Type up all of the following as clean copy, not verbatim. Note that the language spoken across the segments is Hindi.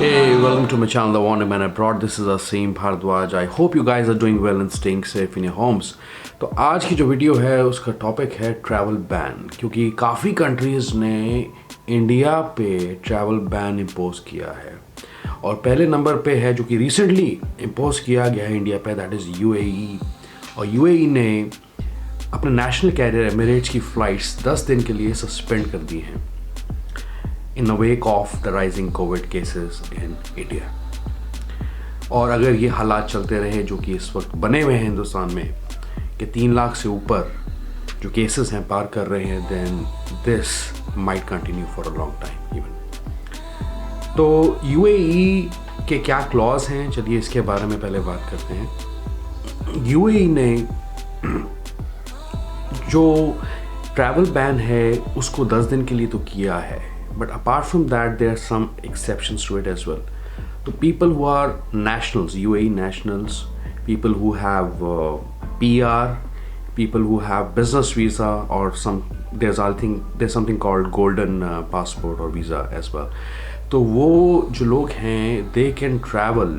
Hey, welcome to my channel, The Wonder Man Abroad. This is Aseem Bhardwaj. I hope you guys are doing well and staying safe in your homes. तो आज की जो वीडियो है उसका टॉपिक है ट्रैवल बैन, क्योंकि काफ़ी कंट्रीज़ ने इंडिया पे ट्रैवल बैन इम्पोज किया है और पहले नंबर पे है जो कि रिसेंटली इम्पोज किया गया है इंडिया पे, दैट इज़ यूएई। और यूएई ने अपने नेशनल कैरियर एमिरेट्स की फ़्लाइट्स 10 दिन के लिए सस्पेंड कर दी हैं in the wake of the rising COVID cases in India। और अगर ये हालात चलते रहे जो कि इस वक्त बने हुए हैं हिंदुस्तान में कि 3 लाख से ऊपर जो केसेस हैं पार कर रहे हैं, then this might continue for a long time even। तो UAE के क्या क्लॉज हैं, चलिए इसके बारे में पहले बात करते हैं। UAE ने जो ट्रैवल बैन है उसको 10 दिन के लिए तो किया है, but apart from that there are some exceptions to it as well। So people who are nationals, UAE nationals, people who have PR, people who have business visa or there's something called golden passport or visa as well। तो वो जो लोग हैं they can travel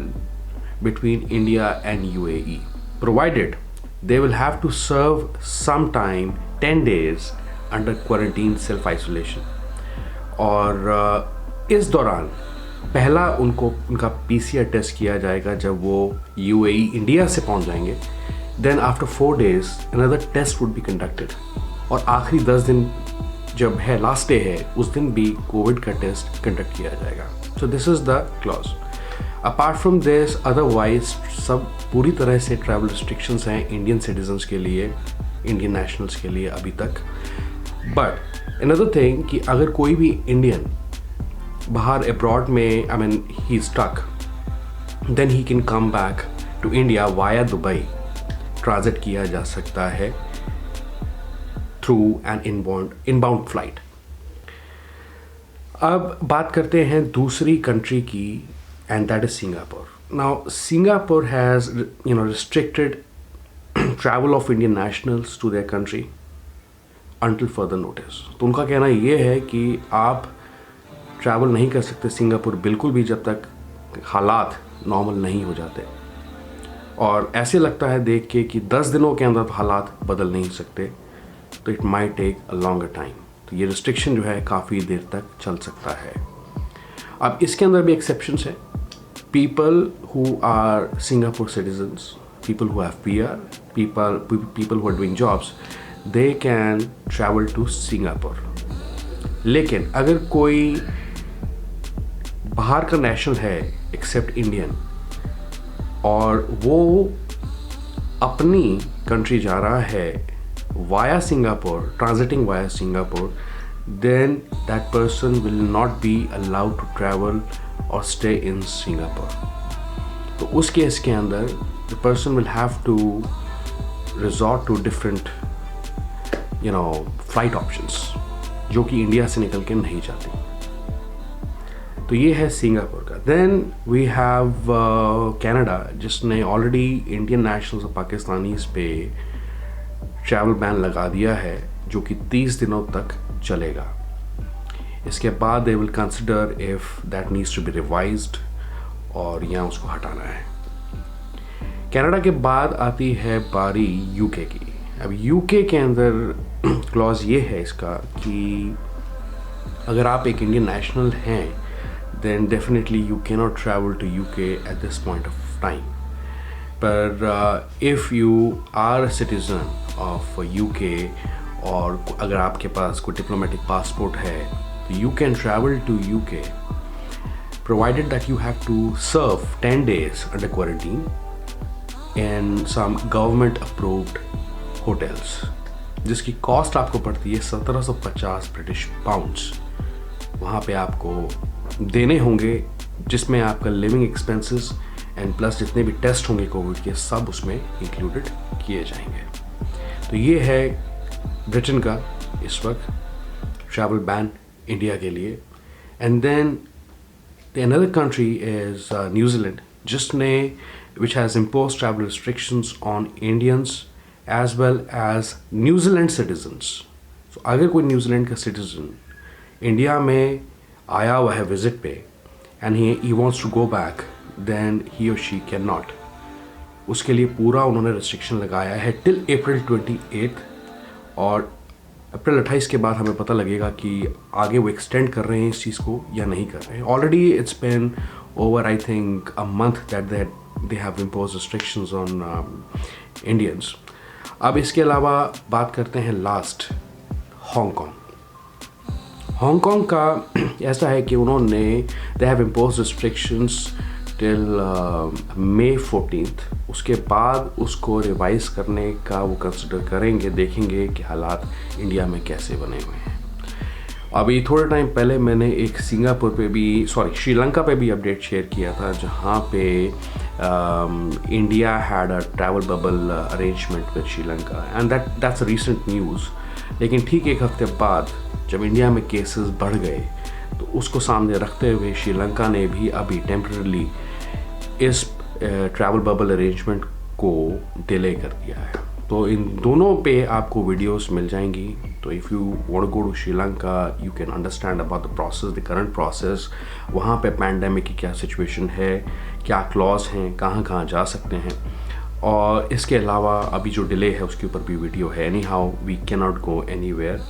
between India and UAE provided they will have to serve sometime 10 days under quarantine self isolation। और इस दौरान पहला उनका PCR टेस्ट किया जाएगा जब वो UAE इंडिया से पहुंच जाएंगे। Then after 4 days another test would be conducted और आखिरी 10 दिन जब है लास्ट डे है उस दिन भी कोविड का टेस्ट कंडक्ट किया जाएगा। So this is the clause. Apart from this otherwise सब पूरी तरह से ट्रैवल रिस्ट्रिक्शंस हैं इंडियन सिटीजन्स के लिए, इंडियन नेशनल्स के लिए अभी तक। बट अनदर थिंग कि अगर कोई भी इंडियन बाहर अब्रॉड में I mean he stuck, then he can come back to India via Dubai. Transit किया जा सकता है थ्रू एन इनबाउंड फ्लाइट। अब बात करते हैं दूसरी कंट्री की, and that is Singapore. Now Singapore has restricted travel of Indian nationals to their country until further notice। तो उनका कहना ये है कि आप ट्रैवल नहीं कर सकते सिंगापुर बिल्कुल भी जब तक हालात नॉर्मल नहीं हो जाते। और ऐसे लगता है देख के कि 10 दिनों के अंदर हालात बदल नहीं सकते, तो it might take a longer time. तो ये रिस्ट्रिक्शन जो है काफ़ी देर तक चल सकता है। अब इसके अंदर भी एक्सेप्शंस है। People who are Singapore citizens, people who have PR, people who are doing jobs, they can travel to Singapore। लेकिन अगर कोई बाहर का नेशनल है एक्सेप्ट इंडियन और वो अपनी कंट्री जा रहा है via Singapore, transiting via Singapore, then that person will not be allowed to travel or stay in Singapore। तो उस केस के अंदर the person will have to resort to different flight options जो कि इंडिया से निकल के नहीं जाती। तो ये है सिंगापुर का। देन वी हैव कनाडा, जिसने ऑलरेडी इंडियन नेशनल्स और पाकिस्तानीज पे ट्रैवल बैन लगा दिया है जो कि 30 दिनों तक चलेगा। इसके बाद they will consider if that needs to be revised और यहाँ उसको हटाना है। कनाडा के बाद आती है बारी यूके की। अब यूके के अंदर क्लॉज ये है इसका कि अगर आप एक इंडियन नेशनल हैं then definitely you can not travel to UK at this point of time. पर if you are a citizen of UK और अगर आपके पास कोई डिप्लोमेटिक पासपोर्ट है तो you can travel to UK provided that you have to serve 10 days under quarantine in some government approved hotels, जिसकी कॉस्ट आपको पड़ती है 1750 ब्रिटिश पाउंड्स। वहाँ पे आपको देने होंगे जिसमें आपका लिविंग एक्सपेंसेस एंड प्लस जितने भी टेस्ट होंगे कोविड के सब उसमें इंक्लूडेड किए जाएंगे। तो ये है ब्रिटेन का इस वक्त ट्रैवल बैन इंडिया के लिए। And then another country is New Zealand, जिसने which has impose travel restrictions on Indians as well as New Zealand citizens। So अगर कोई न्यूजीलैंड का सिटीजन इंडिया में आया हुआ है विजिट पे and he wants to go back, then he or she cannot. उसके लिए पूरा उन्होंने रिस्ट्रिक्शन लगाया है टिल अप्रैल 28, और अप्रैल 28 के बाद हमें पता लगेगा कि आगे वो एक्सटेंड कर रहे हैं इस चीज़ को या नहीं कर रहे हैं. Already it's been over I think a month that they have impose restrictions on Indians. अब इसके अलावा बात करते हैं लास्ट, हांगकांग. हांगकांग का ऐसा है कि उन्होंने they have impose restrictions till May 14. उसके बाद उसको रिवाइज करने का वो कंसिडर करेंगे, देखेंगे कि हालात इंडिया में कैसे बने हुए हैं. अभी थोड़े टाइम पहले मैंने एक सिंगापुर पे भी श्रीलंका पे भी अपडेट शेयर किया था, जहाँ पे India had a travel bubble arrangement with Sri Lanka, and that's recent news. लेकिन ठीक एक हफ्ते बाद जब इंडिया में केसेस बढ़ गए, तो उसको सामने रखते हुए श्रीलंका ने भी अभी टेम्पररी इस ट्रैवल बबल अरेंजमेंट को डिले कर दिया है. तो इन दोनों पे आपको वीडियोस मिल जाएंगी. तो if you want go to Sri Lanka, you can understand about the process, the current process, वहाँ पे पैंडेमिक की क्या सिचुएशन है, क्या क्लॉज हैं, कहाँ कहाँ जा सकते हैं. और इसके अलावा अभी जो डिले है उसके ऊपर भी वीडियो है. Anyhow we can not go anywhere.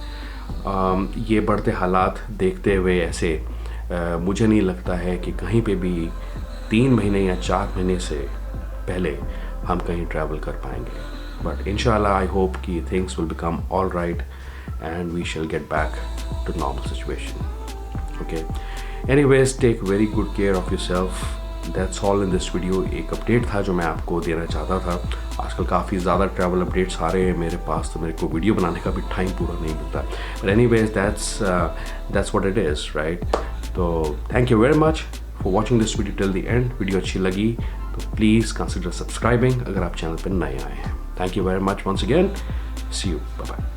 ये बढ़ते हालात देखते हुए ऐसे मुझे नहीं लगता है कि कहीं पे भी 3 महीने या 4 महीने से पहले हम कहीं ट्रैवल कर पाएंगे. बट इंशाल्लाह आई होप कि things will become all right and we shall get back to normal situation. Okay, anyways take very good care of yourself. That's all in this video. एक अपडेट था जो मैं आपको देना चाहता था. आजकल काफ़ी ज़्यादा ट्रैवल अपडेट्स आ रहे हैं मेरे पास, तो मेरे को वीडियो बनाने का भी टाइम पूरा नहीं मिलता. But anyways that's what it is, right. तो thank you very much for watching this video till the end. Video अच्छी लगी तो प्लीज़ कंसिडर सब्सक्राइबिंग अगर आप चैनल पर नए आए हैं. Thank you very much once again. See you, bye bye.